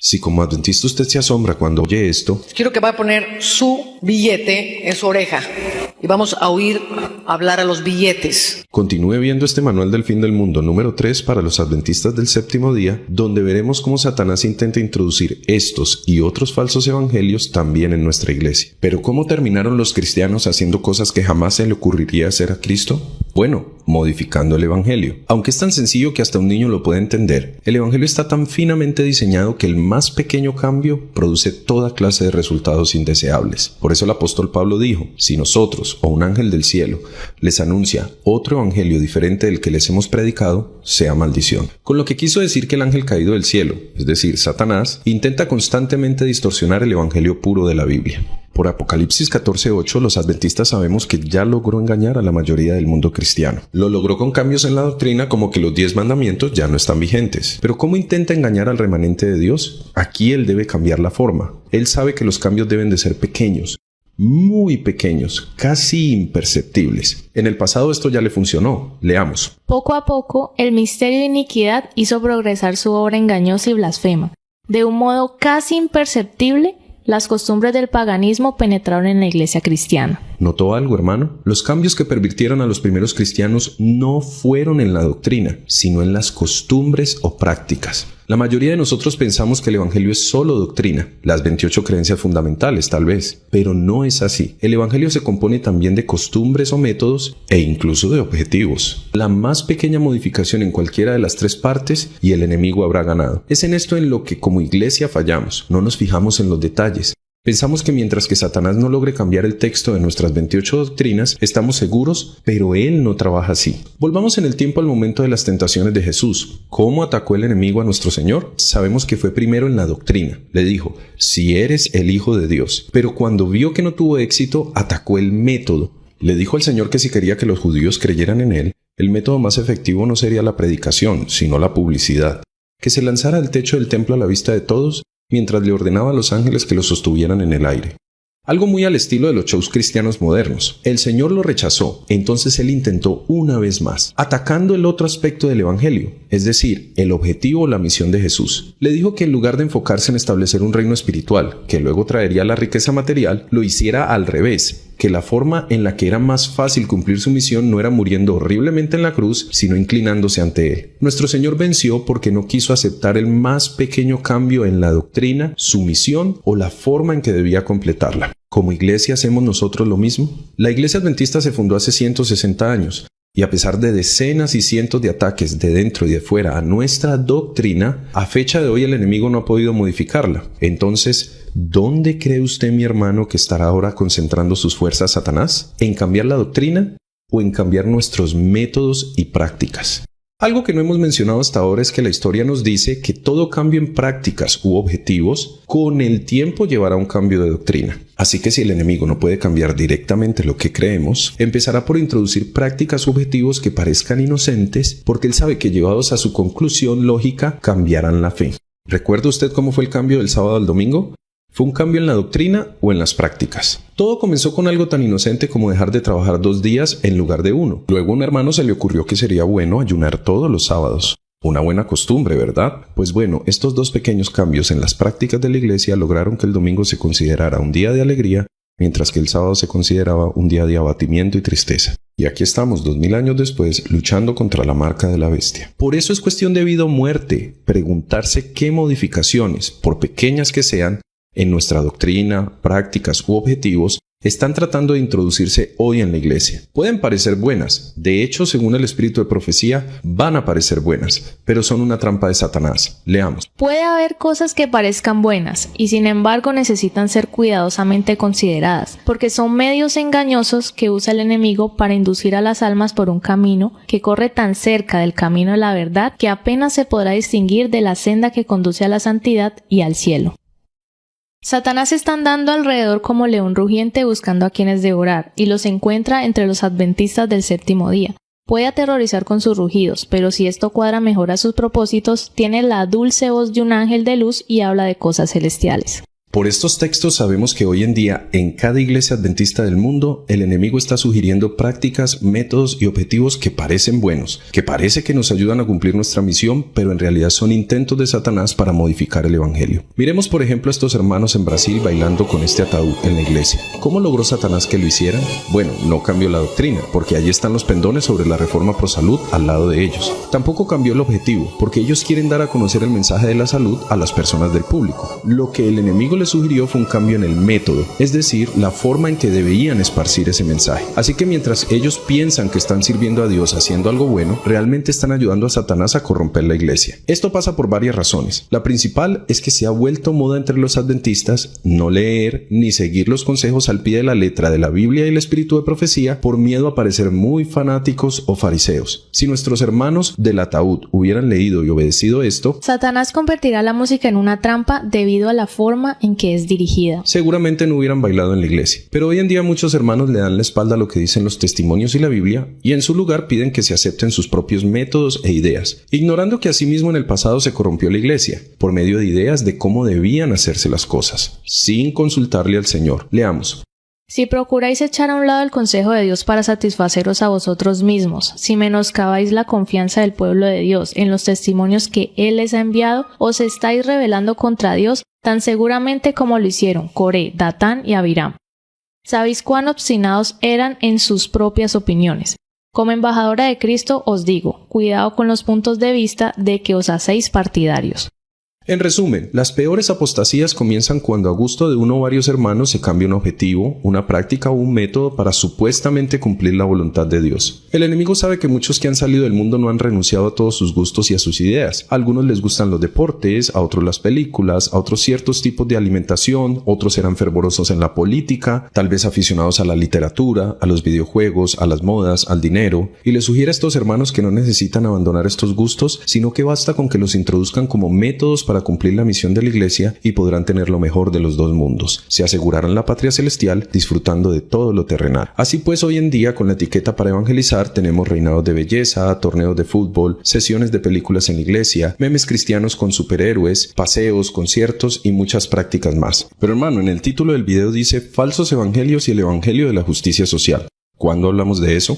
Si como adventista usted se asombra cuando oye esto, quiero que va a poner su billete en su oreja y vamos a oír hablar a los billetes. continúe viendo este manual del fin del mundo número 3 para los adventistas del séptimo día, donde veremos cómo Satanás intenta introducir estos y otros falsos evangelios también en nuestra iglesia. Pero ¿cómo terminaron los cristianos haciendo cosas que jamás se le ocurriría hacer a Cristo? Bueno, modificando el evangelio. Aunque es tan sencillo que hasta un niño lo puede entender, el evangelio está tan finamente diseñado que el más pequeño cambio produce toda clase de resultados indeseables. Por eso el apóstol Pablo dijo: si nosotros o un ángel del cielo les anuncia otro evangelio diferente del que les hemos predicado, sea maldición. Con lo que quiso decir que el ángel caído del cielo, es decir, Satanás, intenta constantemente distorsionar el evangelio puro de la Biblia. Por Apocalipsis 14:8, los adventistas sabemos que ya logró engañar a la mayoría del mundo cristiano. Lo logró con cambios en la doctrina, como que los 10 mandamientos ya no están vigentes. Pero ¿cómo intenta engañar al remanente de Dios? Aquí él debe cambiar la forma. Él sabe que los cambios deben de ser pequeños, muy pequeños, casi imperceptibles. En el pasado esto ya le funcionó. Leamos. Poco a poco, el misterio de iniquidad hizo progresar su obra engañosa y blasfema. De un modo casi imperceptible, las costumbres del paganismo penetraron en la iglesia cristiana. ¿Notó algo, hermano? Los cambios que pervirtieron a los primeros cristianos no fueron en la doctrina, sino en las costumbres o prácticas. La mayoría de nosotros pensamos que el evangelio es solo doctrina, las 28 creencias fundamentales tal vez, pero no es así. El evangelio se compone también de costumbres o métodos e incluso de objetivos. La más pequeña modificación en cualquiera de las tres partes y el enemigo habrá ganado. Es en esto en lo que como iglesia fallamos, no nos fijamos en los detalles. Pensamos que mientras que Satanás no logre cambiar el texto de nuestras 28 doctrinas, estamos seguros, pero él no trabaja así. Volvamos en el tiempo al momento de las tentaciones de Jesús. ¿Cómo atacó el enemigo a nuestro Señor? Sabemos que fue primero en la doctrina. Le dijo: si eres el Hijo de Dios. Pero cuando vio que no tuvo éxito, atacó el método. Le dijo al Señor que si quería que los judíos creyeran en él, el método más efectivo no sería la predicación, sino la publicidad. Que se lanzara al techo del templo a la vista de todos, mientras le ordenaba a los ángeles que lo sostuvieran en el aire. Algo muy al estilo de los shows cristianos modernos. El Señor lo rechazó, entonces él intentó una vez más, atacando el otro aspecto del evangelio, es decir, el objetivo o la misión de Jesús. Le dijo que en lugar de enfocarse en establecer un reino espiritual, que luego traería la riqueza material, lo hiciera al revés, que la forma en la que era más fácil cumplir su misión no era muriendo horriblemente en la cruz, sino inclinándose ante él. Nuestro Señor venció porque no quiso aceptar el más pequeño cambio en la doctrina, su misión o la forma en que debía completarla. ¿Como iglesia hacemos nosotros lo mismo? La iglesia adventista se fundó hace 160 años. Y a pesar de decenas y cientos de ataques de dentro y de fuera a nuestra doctrina, a fecha de hoy el enemigo no ha podido modificarla. Entonces, ¿dónde cree usted, mi hermano, que estará ahora concentrando sus fuerzas Satanás? ¿En cambiar la doctrina o en cambiar nuestros métodos y prácticas? Algo que no hemos mencionado hasta ahora es que la historia nos dice que todo cambio en prácticas u objetivos con el tiempo llevará a un cambio de doctrina. Así que si el enemigo no puede cambiar directamente lo que creemos, empezará por introducir prácticas u objetivos que parezcan inocentes, porque él sabe que llevados a su conclusión lógica cambiarán la fe. ¿Recuerda usted cómo fue el cambio del sábado al domingo? ¿Fue un cambio en la doctrina o en las prácticas? Todo comenzó con algo tan inocente como dejar de trabajar 2 días en lugar de 1. Luego a un hermano se le ocurrió que sería bueno ayunar todos los sábados. Una buena costumbre, ¿verdad? Pues bueno, estos 2 pequeños cambios en las prácticas de la iglesia lograron que el domingo se considerara un día de alegría, mientras que el sábado se consideraba un día de abatimiento y tristeza. Y aquí estamos 2000 años después luchando contra la marca de la bestia. Por eso es cuestión de vida o muerte preguntarse qué modificaciones, por pequeñas que sean, en nuestra doctrina, prácticas u objetivos, están tratando de introducirse hoy en la iglesia. Pueden parecer buenas, de hecho, según el espíritu de profecía, van a parecer buenas, pero son una trampa de Satanás. Leamos. Puede haber cosas que parezcan buenas y sin embargo necesitan ser cuidadosamente consideradas, porque son medios engañosos que usa el enemigo para inducir a las almas por un camino que corre tan cerca del camino de la verdad que apenas se podrá distinguir de la senda que conduce a la santidad y al cielo. Satanás está andando alrededor como león rugiente buscando a quienes devorar, y los encuentra entre los adventistas del séptimo día. Puede aterrorizar con sus rugidos, pero si esto cuadra mejor a sus propósitos, tiene la dulce voz de un ángel de luz y habla de cosas celestiales. Por estos textos sabemos que hoy en día en cada iglesia adventista del mundo el enemigo está sugiriendo prácticas, métodos y objetivos que parecen buenos, que parece que nos ayudan a cumplir nuestra misión, pero en realidad son intentos de Satanás para modificar el evangelio. Miremos por ejemplo a estos hermanos en Brasil bailando con este ataúd en la iglesia. ¿Cómo logró Satanás que lo hicieran? Bueno, no cambió la doctrina, porque allí están los pendones sobre la reforma pro salud al lado de ellos. Tampoco cambió el objetivo, porque ellos quieren dar a conocer el mensaje de la salud a las personas del público. Lo que el enemigo le sugirió fue un cambio en el método, es decir, la forma en que debían esparcir ese mensaje. Así que mientras ellos piensan que están sirviendo a Dios haciendo algo bueno, realmente están ayudando a Satanás a corromper la iglesia. Esto pasa por varias razones. La principal es que se ha vuelto moda entre los adventistas no leer ni seguir los consejos al pie de la letra de la Biblia y el espíritu de profecía por miedo a parecer muy fanáticos o fariseos. Si nuestros hermanos del ataúd hubieran leído y obedecido esto, Satanás convertirá la música en una trampa debido a la forma en que es dirigida. Seguramente no hubieran bailado en la iglesia. Pero hoy en día muchos hermanos le dan la espalda a lo que dicen los testimonios y la Biblia y en su lugar piden que se acepten sus propios métodos e ideas, ignorando que asimismo en el pasado se corrompió la iglesia por medio de ideas de cómo debían hacerse las cosas, sin consultarle al Señor. Leamos. Si procuráis echar a un lado el consejo de Dios para satisfaceros a vosotros mismos, si menoscabáis la confianza del pueblo de Dios en los testimonios que Él les ha enviado, os estáis rebelando contra Dios tan seguramente como lo hicieron Coré, Datán y Abiram. Sabéis cuán obstinados eran en sus propias opiniones. Como embajadora de Cristo os digo, cuidado con los puntos de vista de que os hacéis partidarios. En resumen, las peores apostasías comienzan cuando a gusto de uno o varios hermanos se cambia un objetivo, una práctica o un método para supuestamente cumplir la voluntad de Dios. El enemigo sabe que muchos que han salido del mundo no han renunciado a todos sus gustos y a sus ideas. A algunos les gustan los deportes, a otros las películas, a otros ciertos tipos de alimentación, otros eran fervorosos en la política, tal vez aficionados a la literatura, a los videojuegos, a las modas, al dinero, y les sugiere a estos hermanos que no necesitan abandonar estos gustos, sino que basta con que los introduzcan como métodos para cumplir la misión de la iglesia y podrán tener lo mejor de los dos mundos. Se asegurarán la patria celestial disfrutando de todo lo terrenal. Así pues, hoy en día con la etiqueta para evangelizar tenemos reinados de belleza, torneos de fútbol, sesiones de películas en la iglesia, memes cristianos con superhéroes, paseos, conciertos y muchas prácticas más. Pero hermano, en el título del video dice falsos evangelios y el evangelio de la justicia social. ¿Cuándo hablamos de eso?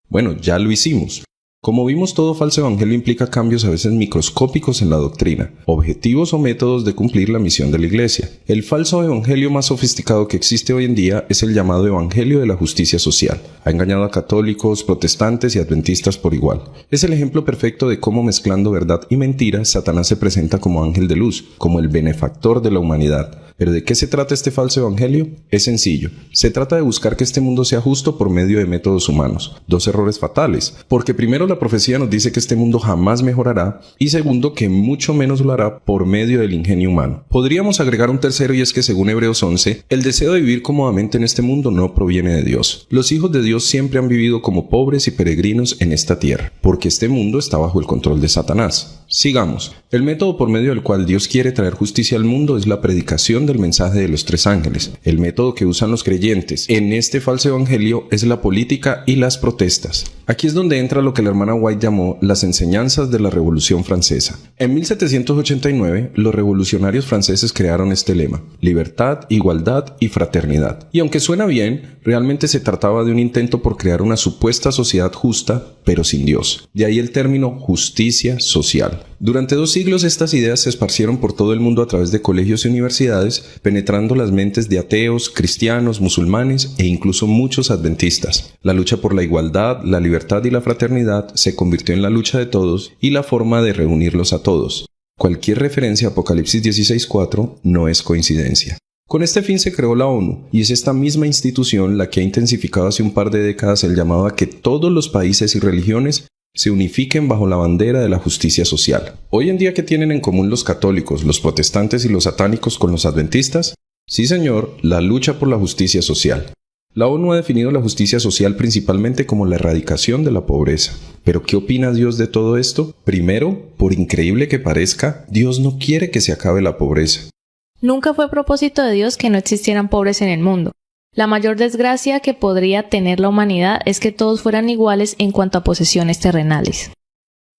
Bueno, ya lo hicimos. Como vimos, todo falso evangelio implica cambios a veces microscópicos en la doctrina, objetivos o métodos de cumplir la misión de la iglesia. El falso evangelio más sofisticado que existe hoy en día es el llamado evangelio de la justicia social. Ha engañado a católicos, protestantes y adventistas por igual. Es el ejemplo perfecto de cómo mezclando verdad y mentira, Satanás se presenta como ángel de luz, como el benefactor de la humanidad. ¿Pero de qué se trata este falso evangelio? Es sencillo. Se trata de buscar que este mundo sea justo por medio de métodos humanos. Dos errores fatales. Porque primero la profecía nos dice que este mundo jamás mejorará y segundo que mucho menos lo hará por medio del ingenio humano. Podríamos agregar un tercero y es que según Hebreos 11, el deseo de vivir cómodamente en este mundo no proviene de Dios. Los hijos de Dios siempre han vivido como pobres y peregrinos en esta tierra, porque este mundo está bajo el control de Satanás. Sigamos. El método por medio del cual Dios quiere traer justicia al mundo es la predicación del mensaje de los tres ángeles. El método que usan los creyentes en este falso evangelio es la política y las protestas. Aquí es donde entra lo que la hermana White llamó las enseñanzas de la Revolución Francesa. En 1789, los revolucionarios franceses crearon este lema: libertad, igualdad y fraternidad. Y aunque suena bien, realmente se trataba de un intento por crear una supuesta sociedad justa, pero sin Dios. De ahí el término justicia social. Durante 2 siglos estas ideas se esparcieron por todo el mundo a través de colegios y universidades, penetrando las mentes de ateos, cristianos, musulmanes e incluso muchos adventistas. La lucha por la igualdad, la libertad y la fraternidad se convirtió en la lucha de todos y la forma de reunirlos a todos. Cualquier referencia a Apocalipsis 16:4 no es coincidencia. Con este fin se creó la ONU, y es esta misma institución la que ha intensificado hace un par de décadas el llamado a que todos los países y religiones se unifiquen bajo la bandera de la justicia social. Hoy en día, ¿qué tienen en común los católicos, los protestantes y los satánicos con los adventistas? Sí, señor, la lucha por la justicia social. La ONU ha definido la justicia social principalmente como la erradicación de la pobreza. ¿Pero qué opina Dios de todo esto? Primero, por increíble que parezca, Dios no quiere que se acabe la pobreza. Nunca fue propósito de Dios que no existieran pobres en el mundo. La mayor desgracia que podría tener la humanidad es que todos fueran iguales en cuanto a posesiones terrenales.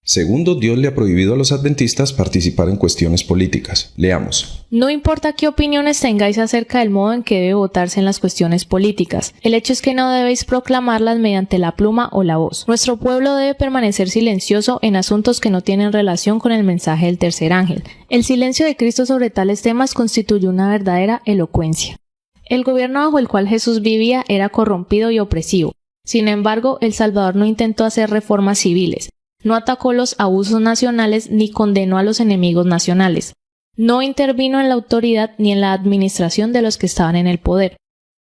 Segundo, Dios le ha prohibido a los adventistas participar en cuestiones políticas. Leamos. No importa qué opiniones tengáis acerca del modo en que debe votarse en las cuestiones políticas, el hecho es que no debéis proclamarlas mediante la pluma o la voz. Nuestro pueblo debe permanecer silencioso en asuntos que no tienen relación con el mensaje del tercer ángel. El silencio de Cristo sobre tales temas constituye una verdadera elocuencia. El gobierno bajo el cual Jesús vivía era corrompido y opresivo. Sin embargo, el Salvador no intentó hacer reformas civiles, no atacó los abusos nacionales ni condenó a los enemigos nacionales. No intervino en la autoridad ni en la administración de los que estaban en el poder.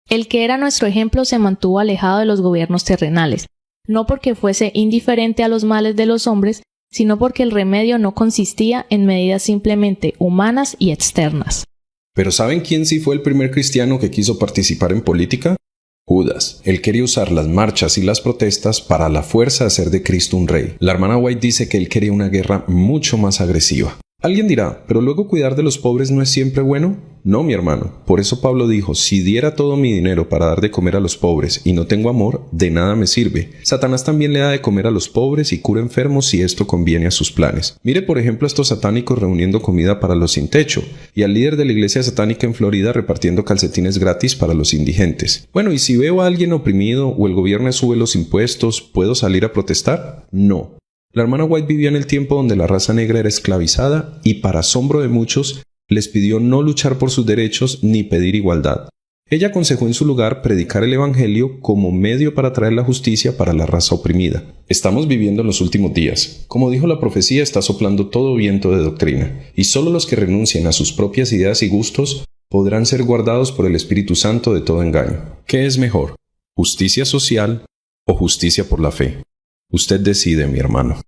El que era nuestro ejemplo se mantuvo alejado de los gobiernos terrenales, no porque fuese indiferente a los males de los hombres, sino porque el remedio no consistía en medidas simplemente humanas y externas. ¿Pero saben quién sí fue el primer cristiano que quiso participar en política? Judas. Él quería usar las marchas y las protestas para la fuerza de hacer de Cristo un rey. La hermana White dice que él quería una guerra mucho más agresiva. Alguien dirá, ¿pero luego cuidar de los pobres no es siempre bueno? No, mi hermano. Por eso Pablo dijo, si diera todo mi dinero para dar de comer a los pobres y no tengo amor, de nada me sirve. Satanás también le da de comer a los pobres y cura enfermos si esto conviene a sus planes. Mire por ejemplo a estos satánicos reuniendo comida para los sin techo y al líder de la iglesia satánica en Florida repartiendo calcetines gratis para los indigentes. Bueno, ¿y si veo a alguien oprimido o el gobierno sube los impuestos, ¿puedo salir a protestar? No. La hermana White vivió en el tiempo donde la raza negra era esclavizada y, para asombro de muchos, les pidió no luchar por sus derechos ni pedir igualdad. Ella aconsejó en su lugar predicar el evangelio como medio para traer la justicia para la raza oprimida. Estamos viviendo en los últimos días. Como dijo la profecía, está soplando todo viento de doctrina, y solo los que renuncien a sus propias ideas y gustos podrán ser guardados por el Espíritu Santo de todo engaño. ¿Qué es mejor? ¿Justicia social o justicia por la fe? Usted decide, mi hermano.